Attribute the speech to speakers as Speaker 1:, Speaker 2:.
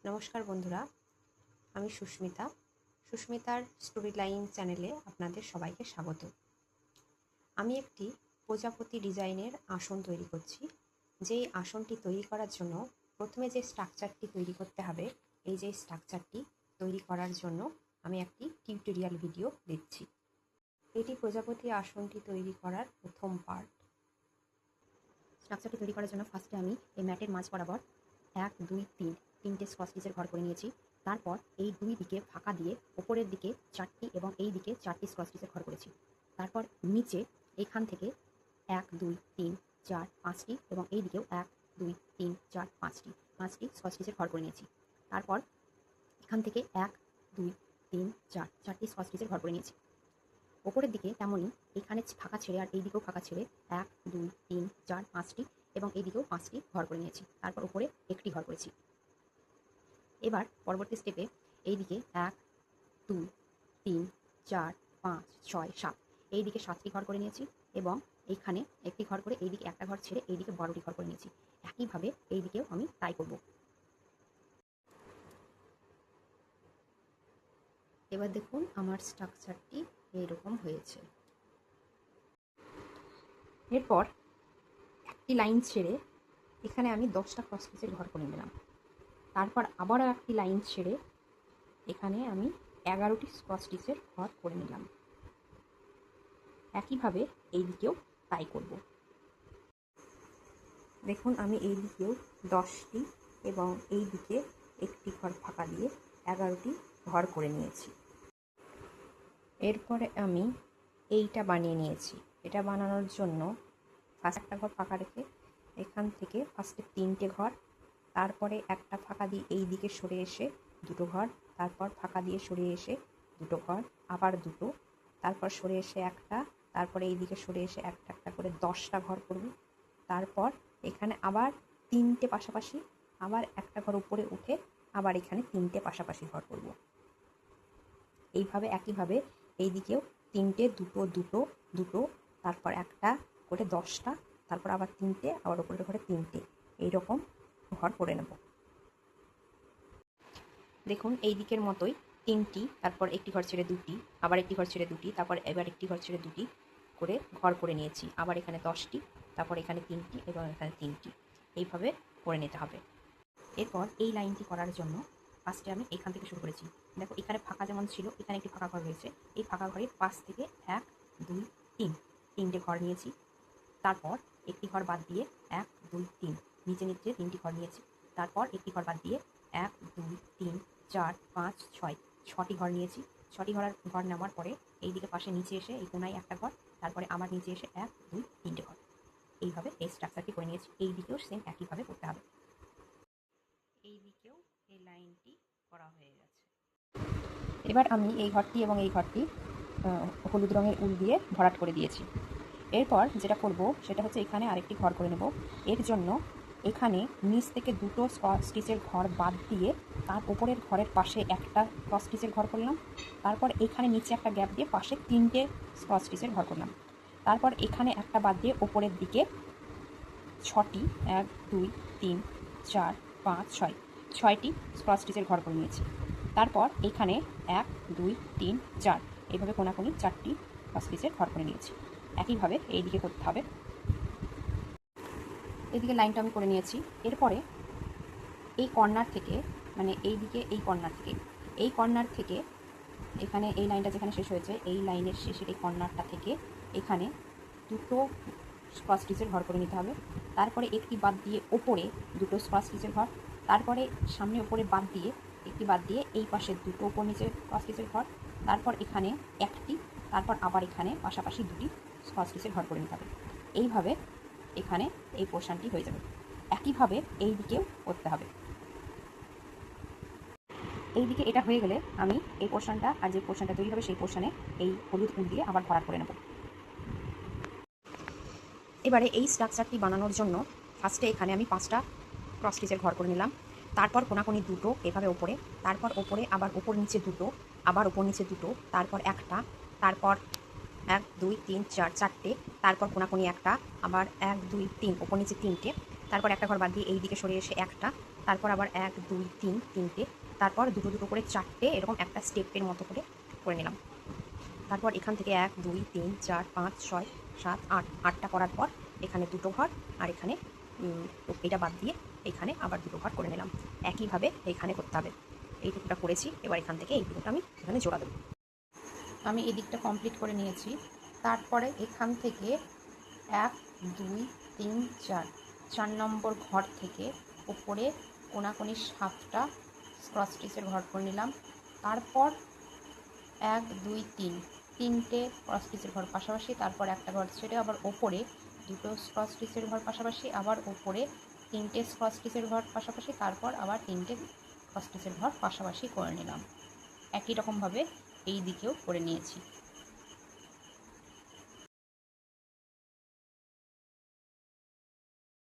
Speaker 1: নমস্কার বন্ধুরা, আমি সুস্মিতার স্টোরি লাইন চ্যানেলে আপনাদের সবাইকে স্বাগত। আমি একটি প্রজাপতি ডিজাইনের আসন তৈরি করছি। যেই আসনটি তৈরি করার জন্য প্রথমে যে স্ট্রাকচারটি তৈরি করতে হবে, এই যে স্ট্রাকচারটি তৈরি করার জন্য আমি একটি টিউটোরিয়াল ভিডিও দিচ্ছি। এটি প্রজাপতি আসনটি তৈরি করার প্রথম পার্ট। স্ট্রাকচারটি তৈরি করার জন্য ফার্স্টে আমি এই ম্যাটের মাঝ বরাবর 1, 2, 3 তিনটে স্কচ স্টিচের ঘর করে নিয়েছি। তারপর এই দুই দিকে ফাঁকা দিয়ে ওপরের দিকে 4টি এবং এই দিকে 4টি স্কচ স্টিচের ঘর করেছি। তারপর নিচে এখান থেকে 1, 2, 3, 4, 5টি এবং এই দিকেও 1, 2, 3, 4, 5টি স্কচ স্টিচের ঘর করে নিয়েছি। তারপর এখান থেকে 1, 2, 3, 4 4টি স্কচ স্টিচের ঘর করে নিয়েছি। ওপরের দিকে তেমনই এখানে ফাঁকা ছেড়ে আর এই দিকেও ফাঁকা ছেড়ে 1, 2, 3, 4, 5টি এবং এই দিকেও 5টি ঘর করে নিয়েছি। তারপর উপরে একটি ঘর করেছি। এবার পরবর্তী স্টেপে এই দিকে 1, 2, 3, 4, 5, 6, 7 এই দিকে 7টি ঘর করে নিয়েছি এবং এইখানে একটি ঘর করে এই দিকে একটা ঘর ছেড়ে এই দিকে 12টি ঘর করে নিয়েছি। একইভাবে এই দিকেও আমি তাই করব। এবার দেখুন আমার স্ট্রাকচারটি এইরকম হয়েছে। এরপর একটি লাইন ছেড়ে এখানে আমি 10টা ক্রস স্টিচের ঘর করে নিলাম। তারপর আবারও একটি লাইন ছেড়ে এখানে আমি 11টি ক্রস স্টিচের ঘর করে নিলাম। একইভাবে এই দিকেও তাই করব। দেখুন আমি এই দিকেও 10টি এবং এই দিকে একটি ঘর ফাঁকা দিয়ে 11টি ঘর করে নিয়েছি। এরপরে আমি এইটা বানিয়ে নিয়েছি। এটা বানানোর জন্য ফার্স্ট একটা ঘর ফাঁকা রেখে এখান থেকে ফার্স্টে 3টে ঘর, তারপরে একটা ফাঁকা দিয়ে এই দিকে সরে এসে 2টো ঘর, তারপর ফাঁকা দিয়ে সরে এসে 2টো ঘর, আবার 2টো, তারপর সরে এসে একটা, তারপরে এই দিকে সরে এসে একটা একটা করে 10টা ঘর করব। তারপর এখানে আবার 3টে পাশাপাশি, আবার একটা ঘর উপরে উঠে আবার এখানে 3টে পাশাপাশি ঘর করব। এইভাবে একইভাবে এই দিকেও 3টে, 2টো, 2টো, 2টো, তারপর একটা করে 10টা, তারপর আবার 3টে, আবার উপরের ঘরে 3টে, এইরকম ঘর করে নেব। দেখুন এই দিকের মতোই 3টি, তারপর একটি ঘর ছেড়ে 2টি, আবার একটি ঘর ছেড়ে 2টি, তারপর এবার একটি ঘর ছেড়ে 2টি করে ঘর করে নিয়েছি। আবার এখানে 10টি, তারপর এখানে 3টি এবং এখানে 3টি, এইভাবে করে নিতে হবে। এরপর এই লাইনটি করার জন্য ফার্স্টে আমি এখান থেকে শুরু করেছি। দেখো এখানে ফাঁকা যেমন ছিল, এখানে একটি ফাঁকা ঘর রয়েছে। এই ফাঁকা ঘরের পাশ থেকে 1, 2, 3 তিনটে ঘর নিয়েছি। তারপর একটি ঘর বাদ দিয়ে 1, 2, 3 নিচে 3টি ঘর নিয়েছি। তারপর একটি ঘর বাদ দিয়ে 1, 2, 3, 4, 5, 6 6টি ঘর নিয়েছি। 6টি ঘর নেওয়ার পরে এই দিকে পাশে নিচে এসে এই কোনায় একটা ঘর, তারপরে আমার নিচে এসে 1, 2, 3টে ঘর। এইভাবে এই স্ট্রাকচারটি করে নিয়েছি। এই দিকেও সেম একইভাবে করতে হবে। এই দিকেও এই লাইনটি করা হয়ে গেছে। এবার আমি এই ঘরটি এবং এই ঘরটি হলুদ রঙের উল দিয়ে ভরাট করে দিয়েছি। এরপর যেটা করব সেটা হচ্ছে এখানে আরেকটি ঘর করে নেব। এর জন্য এখানে নিচ থেকে 2টো স্টিচের ঘর বাদ দিয়ে তার উপরের ঘরের পাশে একটা ক্রস স্টিচের ঘর করলাম। তারপর এখানে নিচে একটা গ্যাপ দিয়ে পাশে 3টে ক্রস স্টিচের ঘর করলাম। তারপর এখানে একটা বাদ দিয়ে ওপরের দিকে 6টি, 1, 2, 3, 4, 5, 6 6টি ক্রস স্টিচের ঘর করে নিয়েছি। তারপর এখানে 1, 2, 3, 4 এইভাবে কোনাকুনি 4টি ক্রস স্টিচের ঘর করে নিয়েছি। একইভাবে এই দিকে করতে হবে। এইদিকে লাইনটা আমি করে নিয়েছি। এরপরে এই কর্নার থেকে, মানে এই দিকে এই কর্নার থেকে এখানে এই লাইনটা যেখানে শেষ হয়েছে, এই লাইনের শেষের এই কর্নারটা থেকে এখানে 2টো ক্রস স্টিচের ঘর করে নিতে হবে। তারপরে একটি বাদ দিয়ে ওপরে 2টো ক্রস স্টিচের ঘর, তারপরে সামনে ওপরে বাদ দিয়ে একটি বাদ দিয়ে এই পাশে 2টো উপর নিচে ক্রস স্টিচের ঘর, তারপর এখানে একটি, তারপর আবার এখানে পাশাপাশি 2টি ক্রস স্টিচের ঘর করে নিতে হবে। এইভাবে এখানে এই পোর্শনটি হয়ে যাবে। একইভাবে এই দিকেও করতে হবে। এই দিকে এটা হয়ে গেলে আমি এই পোর্শনটা আর যে পোর্শনটা তৈরি হবে সেই পোর্শনে এই হলুদ উল দিয়ে আবার ভরাট করে নেব। এবারে এই স্ট্রাকচারটি বানানোর জন্য ফার্স্টে এখানে আমি 5টা ক্রস স্টিচের ঘর করে নিলাম। তারপর কোনাকুনি 2টো এভাবে ওপরে, তারপর ওপরে আবার ওপর নিচে 2টো, আবার ওপর নিচে 2টো, তারপর একটা, তারপর 1, 2, 3, 4 4টে, তারপর কোনাকুনি একটা, আবার 1, 2, 3 ওপর নিচে 3টে, তারপর একটা ঘর বাদ দিয়ে এই দিকে সরে এসে একটা, তারপর আবার 1 2 3 তিনটে, তারপর দুটো দুটো করে চারটে, এরকম একটা স্টেপের মতো করে নিলাম। তারপর এখান থেকে 1 2 3 4 5 6 7 8, 8টা করার পর এখানে দুটো ঘর, আর এখানে এটা বাদ দিয়ে এখানে আবার দুটো ঘর করে নিলাম। একইভাবে এখানে করতে হবে। এইটুকুটা করেছি, এবার এখান থেকে এইটুকুটা আমি এখানে জোড়া দেবো। আমি এই দিকটা কমপ্লিট করে নিয়েছি। তারপরে এখান থেকে 1 2 3 4, 4 নম্বর ঘর থেকে উপরে কোনাকুনি 7টা ক্রস স্টিচের ঘর করে নিলাম। তারপর 1 2 3, তিনটে ক্রস স্টিচের ঘর পাশাপাশি, তারপর একটা ঘর ছেড়ে আবার ওপরে দুটো ক্রস স্টিচের ঘর পাশাপাশি, আবার ওপরে তিনটে ক্রস স্টিচের ঘর পাশাপাশি, তারপর আবার তিনটে ক্রস স্টিচের ঘর পাশাপাশি করে নিলাম। একই রকমভাবে এই দিকেও করে নিয়েছি।